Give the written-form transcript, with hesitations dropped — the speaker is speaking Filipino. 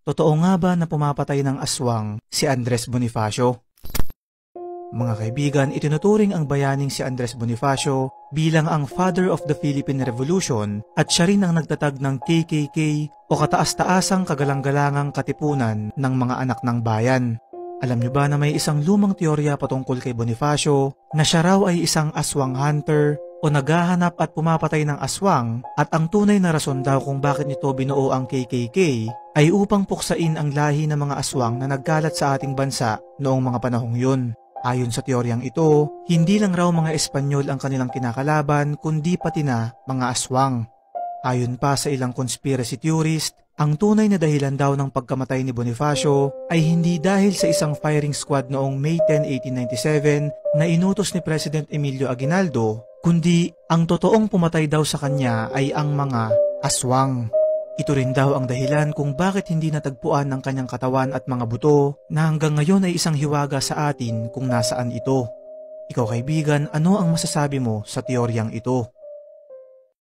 Totoo nga ba na pumapatay ng aswang si Andres Bonifacio? Mga kaibigan, itinuturing ang bayaning si Andres Bonifacio bilang ang father of the Philippine Revolution at siya rin ang nagtatag ng KKK o kataas-taasang kagalang-galangang katipunan ng mga anak ng bayan. Alam niyo ba na may isang lumang teorya patungkol kay Bonifacio na siya raw ay isang aswang hunter o naghahanap at pumapatay ng aswang at ang tunay na rason daw kung bakit nito binuo ang KKK ay upang puksain ang lahi ng mga aswang na nagkalat sa ating bansa noong mga panahong yun. Ayon sa teoryang ito, hindi lang raw mga Espanyol ang kanilang kinakalaban kundi pati na mga aswang. Ayon pa sa ilang conspiracy theorist, ang tunay na dahilan daw ng pagkamatay ni Bonifacio ay hindi dahil sa isang firing squad noong May 10, 1897 na inutos ni President Emilio Aguinaldo, kundi ang totoong pumatay daw sa kanya ay ang mga aswang. Ito rin daw ang dahilan kung bakit hindi natagpuan ng kanyang katawan at mga buto na hanggang ngayon ay isang hiwaga sa atin kung nasaan ito. Ikaw kaibigan, ano ang masasabi mo sa teoryang ito?